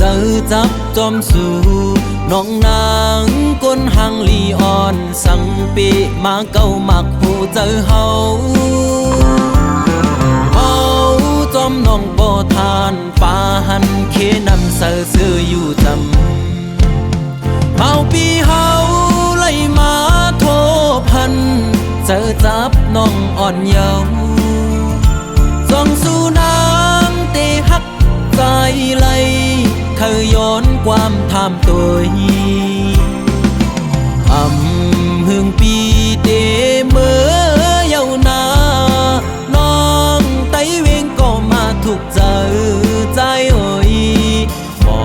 เจอจับจอมสู่น้องนางก้นหังลีอ่อนสังปีมาเก้ามักหูเจอเฮาจอมน้องบ่ทานป่าหันเคนำเสือซื้ออยู่จำเฮาปีเฮาไล่มาโทพันเจอจับน้องอ่อนเยาว์ส่องสู่นางเตหักใจไหลเคยย้อนความทำตัวหึงปีเตเมื่อเยาวนานองไตเวงก็มาถูกเจอใจเอ่ยบอ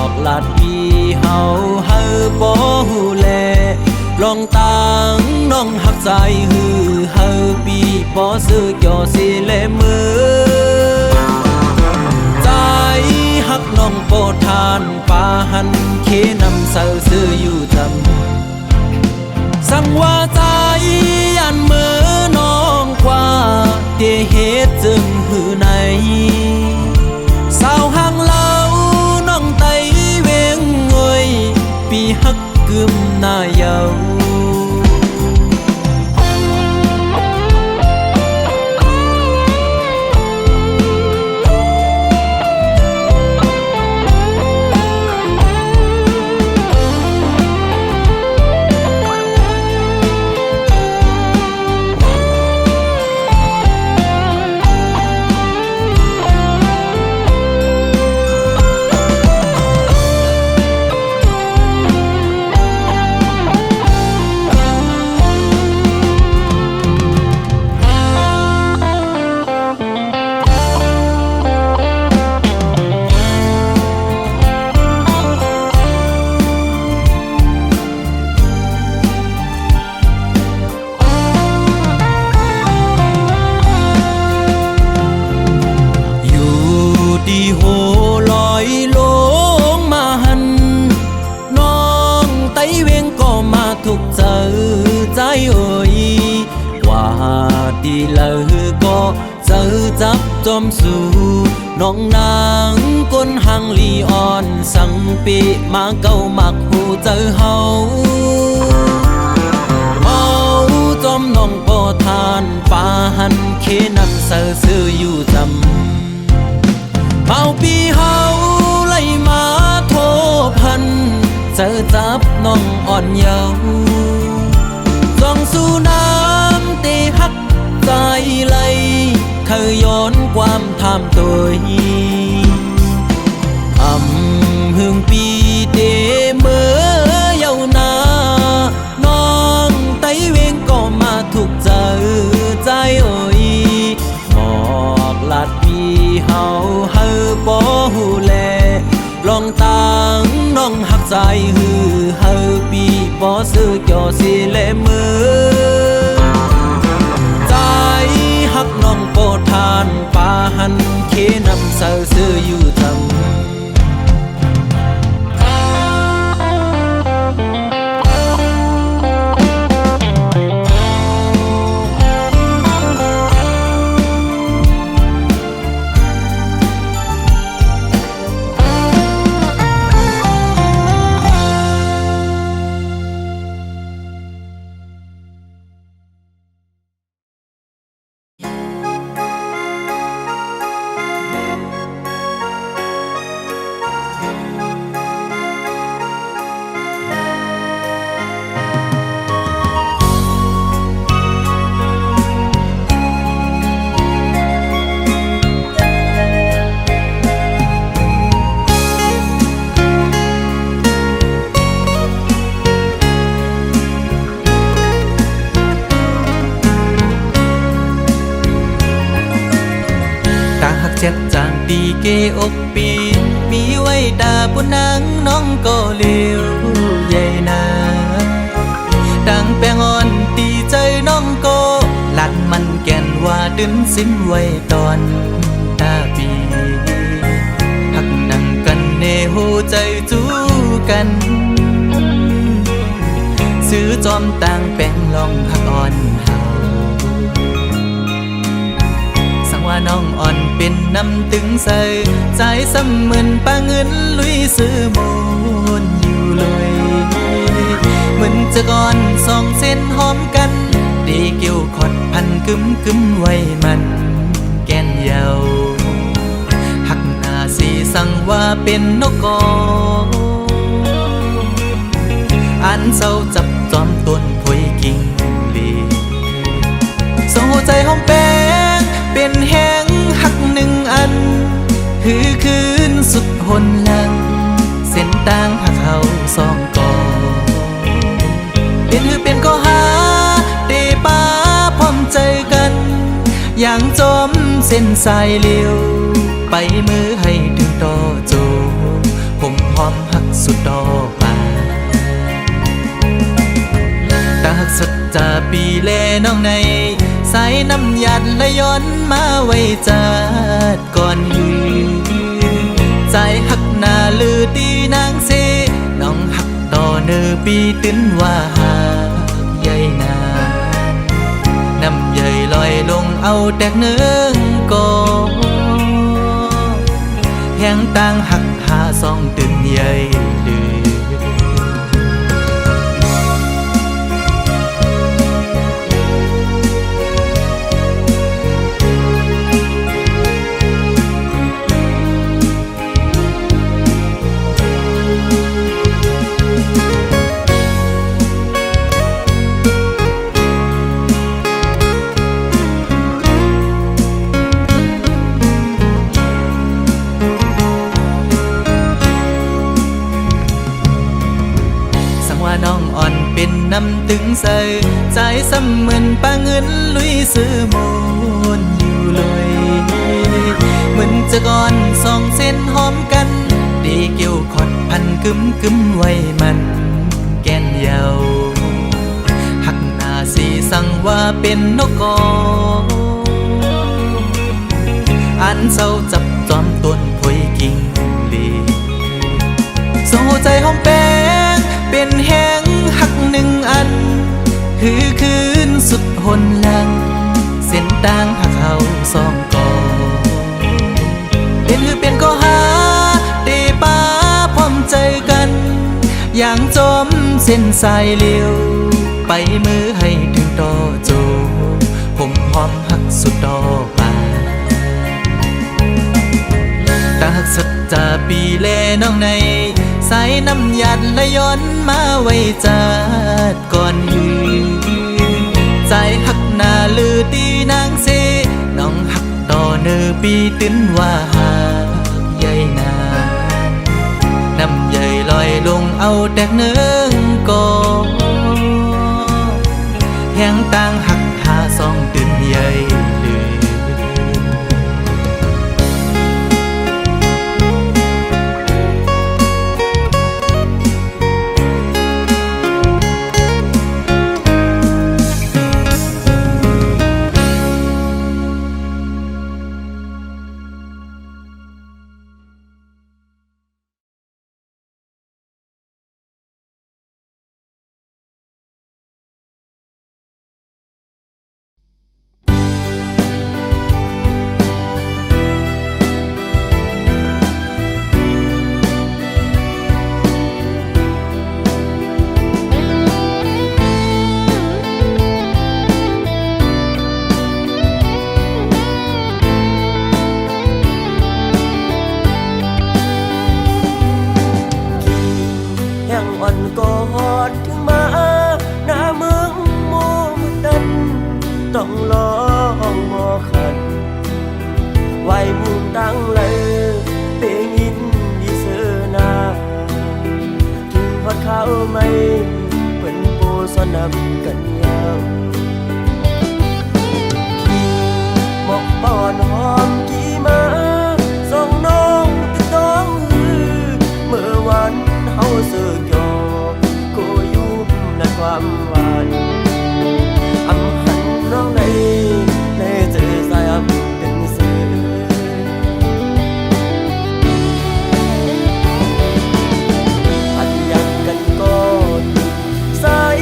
กลาดปีเฮาบ่หูแลลองตังน้องหักใจปีบ่ซื้อจ่อสิเลมือใจหักน้องโปรทานป่าหันเคนำเสือซื้ออยู่จำสั่งว่าใจยันมือน้องกว่าเดเหตุจึงหือในสาวห่างเล่าน้องไตเวงเอ่ยปีหักกึมหน้าเยาดีโหลอยลงมาหันน้องไตเวงก็มาถูกเจอใจเอ่ยว่าดีเลยก็เจอจับจอมสู่น้องนางก้นหังลีอ่อนสังปีมาเก้ามักหูเจอเฮาจอมน้องบ่ทานป่าหันเคนำเสือซื้ออยู่จำเมาปีเฮาไล่มาโทพันเจอจับน้องอ่อนเยาว์ส่องสู่น้ำเตหักใจไหลเคยย้อนความทำตัวหึงปีเตเมื่อเยาวนานองไตเวงก็มาถูกเจอใจเอ่ยบอกลาดปีเฮาบ่หูแลลองตังน้องหักใจปีบ่ซื้อจ่อสิเลมือใจหักน้องโปรทานป่าหันเคนำเสือซื้ออยู่จำเจ็บจางตีเกอกปีมีไว้ตาปุนังน้องก็เลี้ยวใหญ่นาดังแปงอ่อนตีใจน้องก็หลัดมันแก่นว่าดึนสิ้นไว้ตอนตาปีหักนั่งกันเนหูใจจูกันซื้อจอมต่างแปงลองหักอ่อนเฮาสังว ว่าน้องอ่อนเป็นน้ำตึงใส่ใจซ้ำเหมือนปลาเงินลุยซื้อมูนอยู่เลยเหมือนจะก่อนสองเส้นหอมกันดีเกี่ยวขอดพันกึมไว้มันแก่นเยาหักหน้าสีสั่งว่าเป็นนกกออันเศร้าจับจอมต้นพวยกิ่งลีส่งหัวใจหอมแป้งเป็นแห้งหักหนึ่งอันคือคืนสุดหนหลังเส้นต่างหักเขาสองกอเป็นก็หาเตป้าพร้อมใจกันอย่างจมเส้นสายเลี้ยวไปมือให้ถึงต่อโจผมหอมหักสุดดอกป่าตาหักสุดจะปีแลน้องในสายน้ำยัดและย้อนมาไว้จัดก่อนหือใจหักหน้าลือดีนางเสน้องหักต่อเนอปีตื้นว่าหากใหญ่นาน้ำใหญ่ลอยลงเอาแตกเนื้อก่อแห้งต่างหักหาสองตื่นใหญ่ดื้อน้องอ่อนเป็นน้ำตึงใส่ใจซ้ำเหมือนปลาเงินลุยซื้อมูนอยู่เลยเหมือนจะก่อนสองเส้นหอมกันดีเกี่ยวขอดพันกึมไว้มันแก่นเยาหักหน้าสีสั่งว่าเป็นนกกออันเศร้าจับจอมต้นพวยกิ่งลีส่งหัวใจหอมแป้งเป็นแห้งหักหนึ่งอันคือคืนสุดหนหลังเส้นต่างหักเขาสองกอเป็นก็หาเตป้าพร้อมใจกันอย่างจมเส้นสายเลี้ยวไปมือให้ถึงต่อโจผมหอมหักสุดดอกป่าตาหักสัจจาปีแลน้องในสายน้ำยัดและย้อนมาไว้จัดก่อนหือใจหักหน้าลือตีนางเสน้องหักต่อเนอปีตื้นว่าหากใหญ่นาน้ำใหญ่ลอยลงเอาแตกเนื้อก่อแห้งต่างหักหาสองตื่นใหญ่ลือกอดถึงมาหน้าเมืองโมดันต้องลองมอขันไว้มุมตั้งเลยเปยินดีเสนาถึงฮอดข้าวไม่เป็นโปสนำกันยาวหมอกบอนหอมกี่มาส่องน้องติดต้องเมื่อวันเฮาเสือกความหวานอำหันน้องในเจอสายเป็นเสืออันอยากกันก็สาย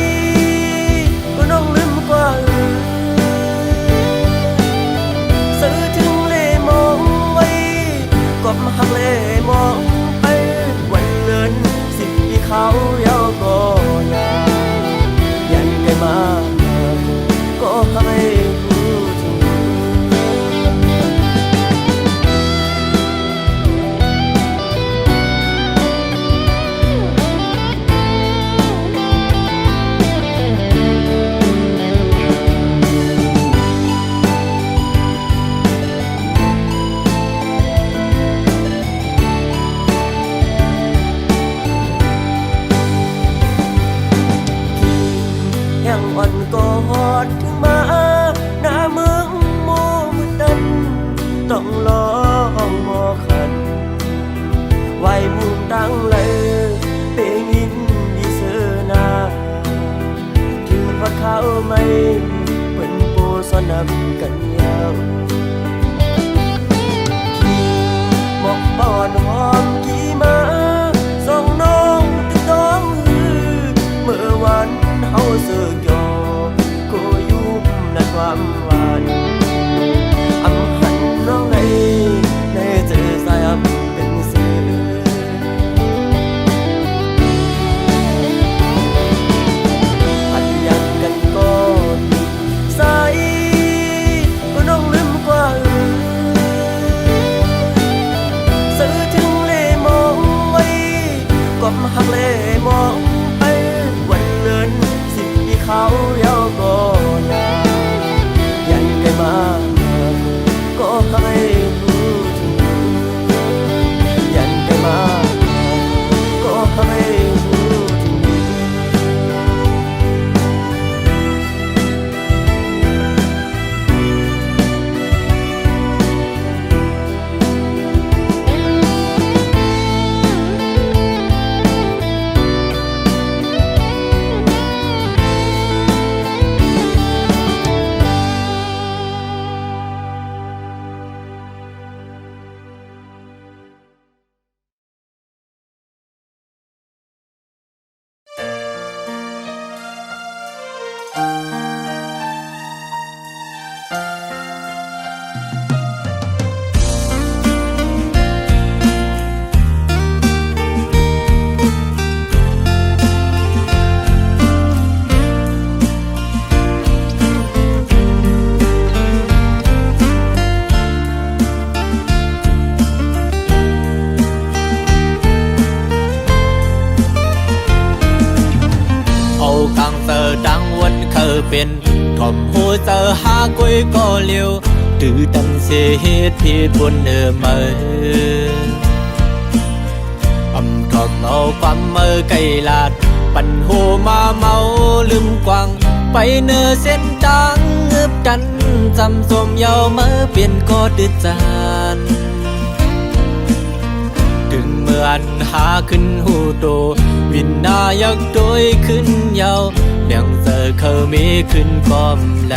ก็น้องลืม ก็มาหักเล่มองไปวันเดิน10 ปีเขาเยาก็ยายันได้มาก็ให้รู้ถึงยังอ่อนกอดถึงมาหน้าเมืองโมมืดดันต้องลองมอขันไว้มุมตั้งเลยเปงินดีเสนาถึงว่าเขาไม่เป็นโปสนับกันยาวหมอกบอนหอมกี่มาส่องน้องติดต้องเมื่อวันเฮาเสือกยอก็ยุบในความหวานอำหันน้องในเจอสายอำเป็นเสือพัดยันกันก่อนใสก็น้องลืมกว่าซื้อถึงเล่มองไว้ก็มาหักเล่มองไปวันเดิน10 ปีเขาเยาก็ยายันได้มาก็ให้รู้ถึงยันได้มาก็ให้รู้ถึงเป็นทอมหูเจอหากุยก็เลียวตื่นดันเสียเหตุผิดบนมาทอมเอาความไกลลาดปั่นหูมาเมาลืมกวางไปเนื้อเส้นทางเงือบดันจำสมเยาเมื่อเปลี่ยนก็ดื้อจานดึงเมื่อนหาขึ้นหูโตวินนายักโดยขึ้นเยาเลี้ยงเจอเขามีขึ้นก้อมไหล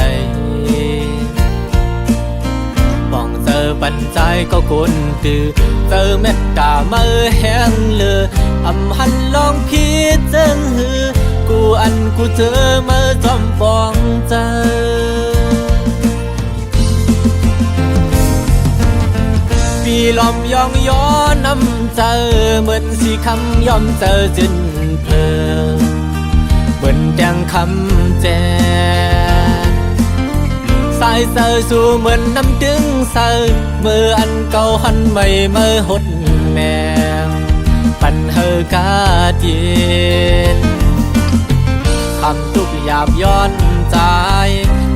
มองเจอปันใจก็คนตื่อเจอเม็ดตาเมื่อแห้งเลือหันลองพิจารณากูกูเจอเมื่อจอมปองเจอปีลอมยองย้อนน้ำเจอเหมือนสีคำยอมเจอจนเพลินเหมือนแดงคำแจสายเสือสู่เหมือนน้ำดึงเสือเมื่อเก่าหันไม่เมื่อหดแมงปันเฮอกาเย็นคำทุกหยาบย้อนใจ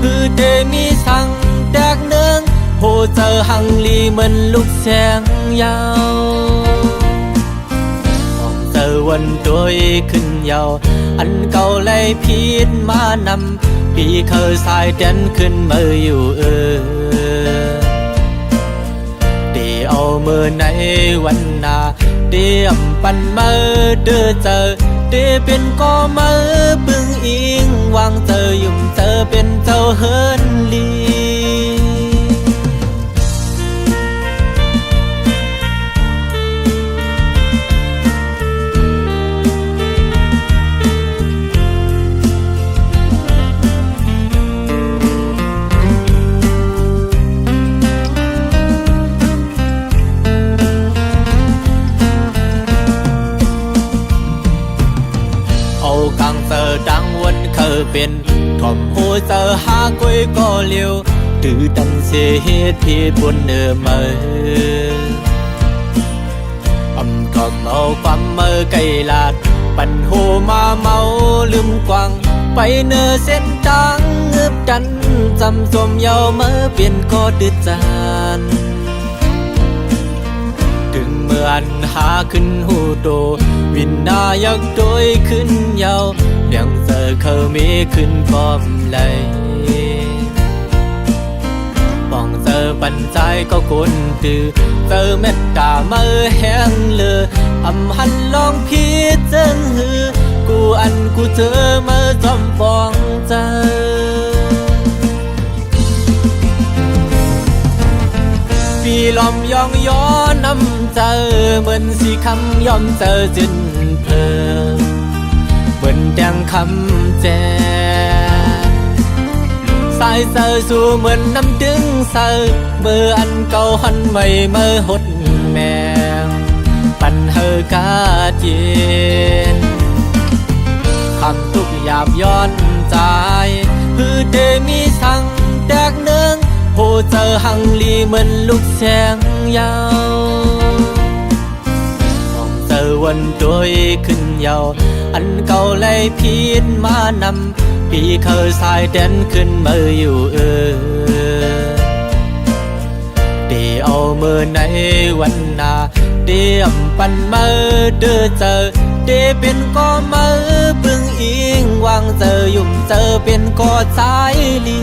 คือเดมีสั่งแดกเนืองโหเจอหังลีเหมือนลูกแสงยาวมองเจอวันโดยขึ้นยาวเก่าเลยพิษมานำปีเคยสายเด่นขึ้นมืออยู่ดีเอามือในวันนาเดียมปันมือเดือเจอดีเป็นก็มือปึงอิงวางเจอยุ่มเจอเป็นเจ้าเฮินลี เป็นถ่อมโหเจอหากุยก็เลียวถือดันเสียเหตุผิดบนเนื้อเมื่อทำเอาความเมื่อไกลลาดปันโหมาเมาลืมกวางไปเนื้อเส้นทางเงือบดันจำสมเยาเมื่อเปลี่ยนก็ดืดจานถึงเมื่ออันหาขึ้นหูโตวินนายักโดยขึ้นเยาเลี้ยงเจอเขามีขึ้นพร้อมเลยป้องเจอปันใจก็คนตือเจอเม็ดตาเมื่อแห้งเลยหันลองพิจารณากูอันกูเจอเมื่อจอมปองเจอปีลอมยองย้อนน้ำเจอเหมือนสีคำยอมเจอจินเพลเหมือนแดงคำแจสายเจอสู่เหมือนน้ำดึงเจอเมื่ออันเก่าหันไม่เมื่อหดแมงปันเฮอกาเจนคำทุกหยาบย้อนใจคือเดมีสั่งแตกเนืองโหเจอหังลีเหมือนลูกแสงยาวมองเจอวันโดยขึ้นยาวอันเก่าเลยพีดมานำพี่เคยสายเด่นขึ้นมาอยู่เดี๋ยวเอามือในวันนาเดี๋ยวปันมือเดือเจอเดี๋ยวเป็นก็มือพึ่งอิงวางเจอยุ่มเจอเป็นก็สายลี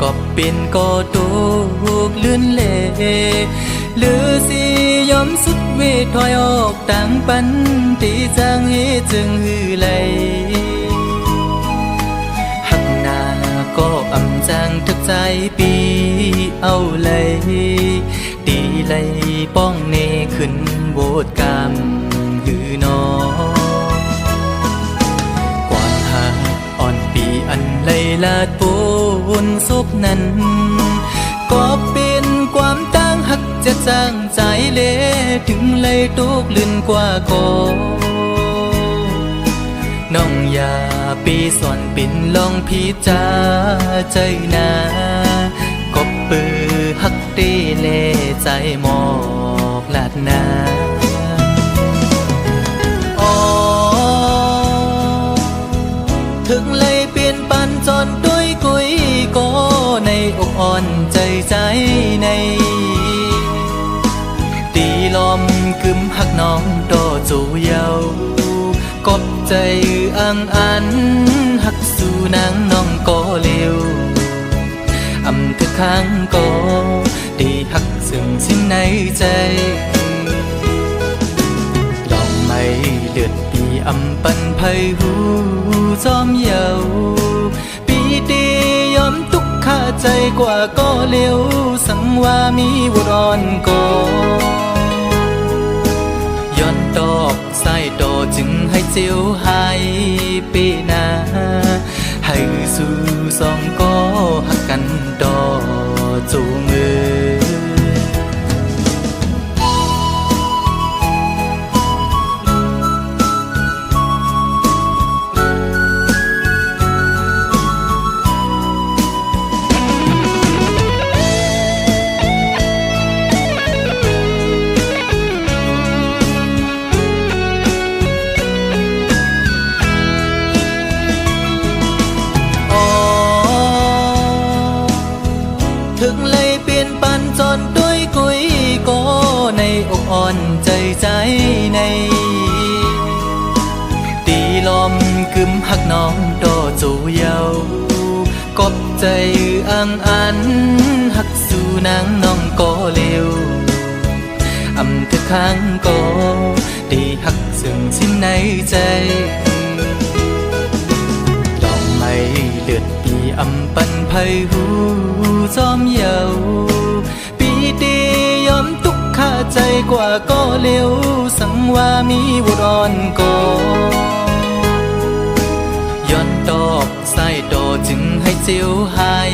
ก็เป็นก็ตูกลื่นเล่หรือสิยอมสุดเวทถอยออกต่างปันตีจางเฮจึงหือไหลหักหน้าก็อำจางทึกใจปีเอาเลยตีไหลป้องเนขึ้นโบดกามหือนอความหักอ่อนปีอันไหลลาดปูนซุบนั้นก็เป็นความตั้งหักจะจางใจเละถึงเลยตุกลื่นกว่าก่อน้องอย่าปีสอนปิ่นลองพิจาใจนากบปือหักตีเล่ใจหมอกลาดนาอ๋อถึงเลยเปลี่ยนปันจนด้วยกุยก็ในอกอ่อนใจใจในตีลมกึมหักน้องโตจูเยากบใจอังอันหักสู่นางน้องก็เร็วอำทึกข้างก็ดีหักซึ่งสิ้นในใจลองไม่เลือดปีอำปันไพหูจอมเยาปีตียอมทุกข้าใจกว่าก็เร็วสังว่ามีบุรอนก็ย้อนดอกสายดอจึงให้เจียวหายปีนาให้สู่สองก็หักกันดอจูมือถึงเลยเปลี่ยนปันจนด้วยกุยก็ในอกอ่อนใจใจในตีลมกึมหักน้องโตจูเยากบใจอังอันหักสู่นางน้องก็เร็วอำทึกข้างก็ดีหักซึ่งสิ้นในใจลองไม่เลือดปีอำปันไพหูจอมเยาปีตียอมทุกข้าใจกว่าก็เร็วสังว่ามีบุรอนก็ย้อนดอกสายดอจึงให้เจียวหาย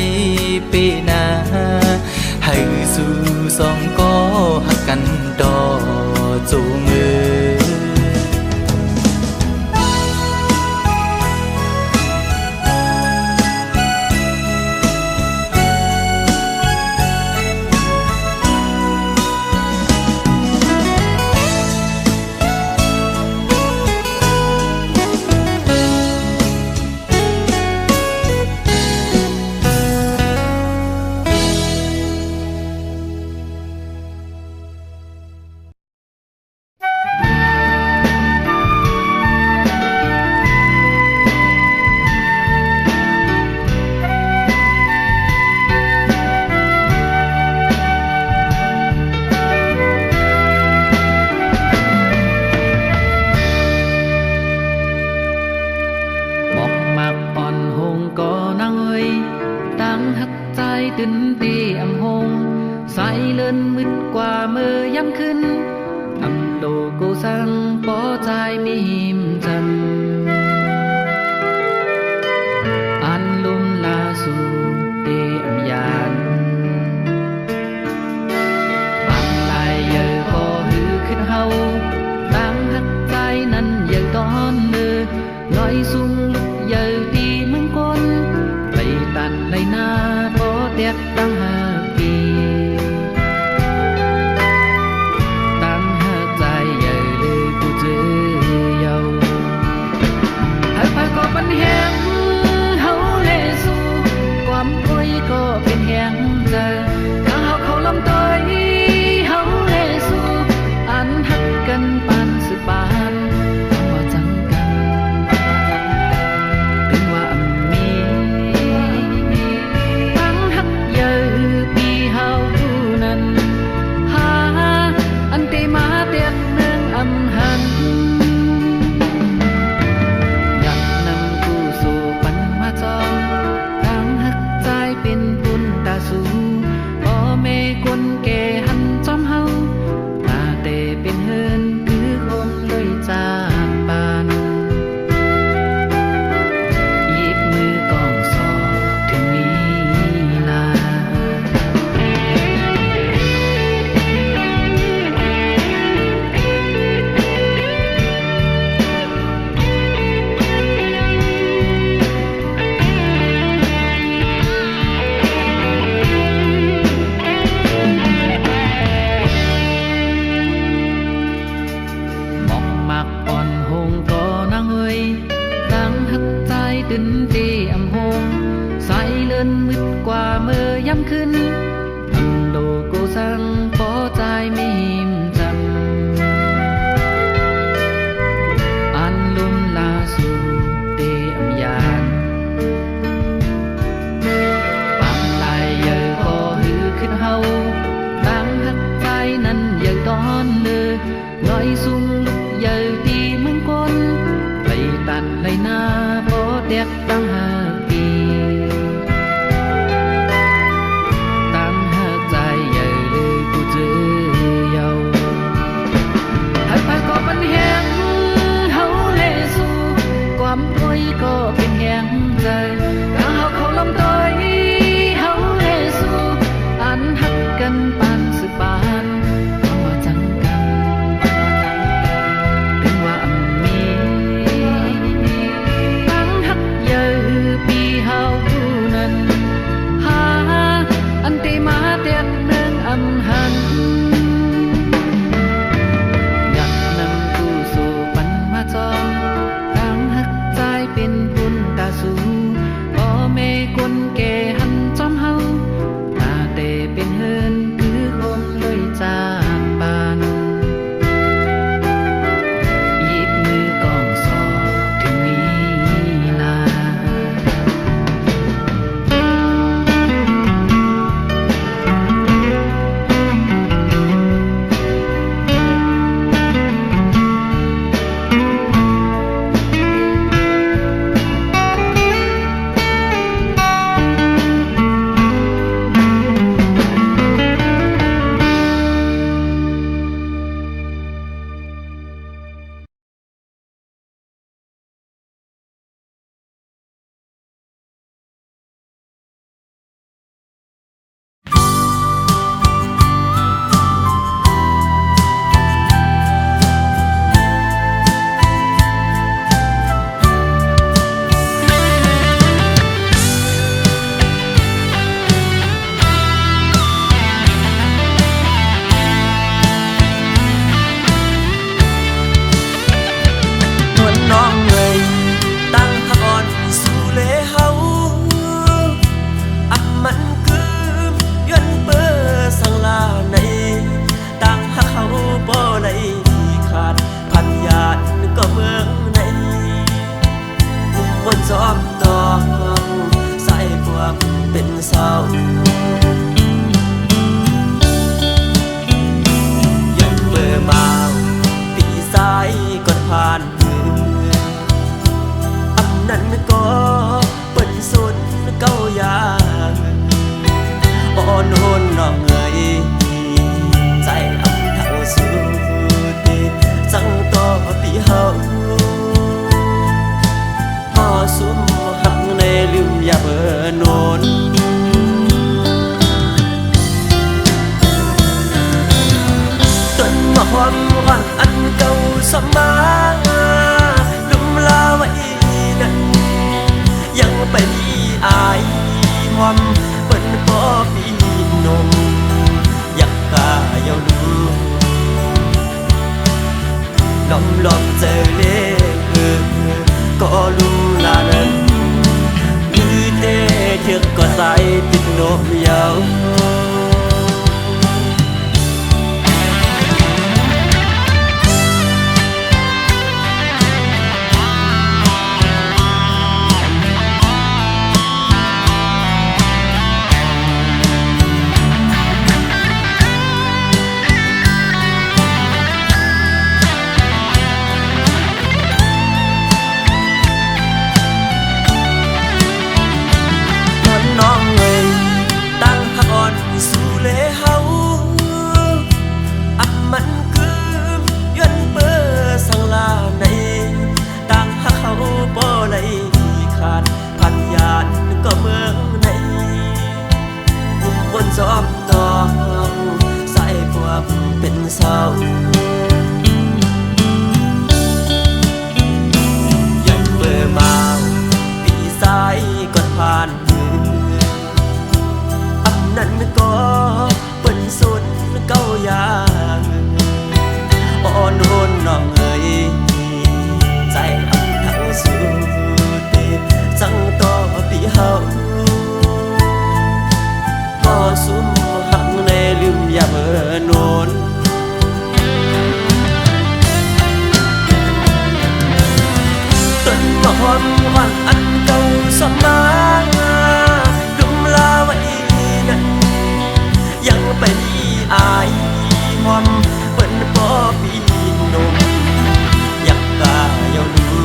ปีนาให้สู่สองก็หักกันดอจูมือตื่นตีอำหงสายเลื่อนมืดกว่ามือย้ำขึ้นอำโลกูสั่งปอใจมีหิมจันอันลุ่มลาสู่เตอำยานปังลายเยอะก็หือขึ้นเฮาตั้งหักใจนั้นเยอะตอนมือลอยสูงลุกเยอะตีเมืองก้นไปตัดในหน้าเด็ดตั้งหาปีตั้งหาใจใหญ่เลยกูเจอเยาหากพาก็เป็นแหงเฮาเลสู่ความคุยก็เป็นแหงเจอข้างเฮาเขาลำต้อยเฮาเลสู่อันหักกันปานสืบปานว่าจังกันถึงว่ามีตั้งหัก ยังขึ้นอันโลโกสังปอใจไม่หิมจำอันลุมลาสู่เตอำยานปังลายเยอะก็หือขึ้นเฮาตั้งหักใจนั้นเยอะตอนเลือลอยซุ่มลุกเยอะตีเมืองกนไปตันไหลนาปอเด็กตั้งหาปีตั้งหักใจใหญ่เลยกูเจอเยาหักไปก็เป็นแหงเฮาเลสู่ความป่วยก็เป็นแหงใจกางเฮาเขาลำต้อยเฮาเลสู่อันหักกันปานสืบปานว่าจังกันเป็นว่ามีตั้งหักเยอะปีเฮานั้นหาอันตีมาเตียนเนืองอำหันอยากนำกูสู่ปันมาจอมตั้งหักใจเป็นบุญตาสูพ่อแม่คนแก่หันจอมเฮาตาเตเป็นเฮินคือคงเลยจากปานหยิบมือกองสอบถึงนี้ลา ความหวังอันเก่าสมาลุมลาไว้นั้นยังไปดีอายหอมเปิ้นพอปีนมอยากกาเยาดูล้อมเจอเล่ก็ลุมลานั้นคือเต้เถือกก็ใส่ติดนมยาวน้องเอ่ยตั้งหักอ่อนสู่เลเฮาอับมันคือย้อนเบอร์สังลาในตั้งหักเขาบ่ไหลขาดพันยานก็เมืองในบุกบนจอมตองใส่พวกเป็นเศร้าย้อนเบอร์มาปีสายก่อนผ่านนั่นก็เป็นสุดเก้าอย่างอ่อนโหนน้องเอ๋ยใจอับทั้งสุดจังต่อปีเฮาก็ ซุ้มหักในลืมอย่าเบอโนนต้นมะฮอนวันอันเก่าสมาดุมลาไว้นั้นยังไปอายหอมเปิ้นบ่ปีนมอยากกาเยาดู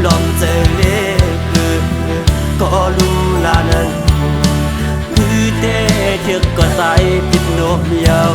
ลองเจอเลคือก็ลุมลานั้นคือเตเธอก็ใส่ปิดนมยาว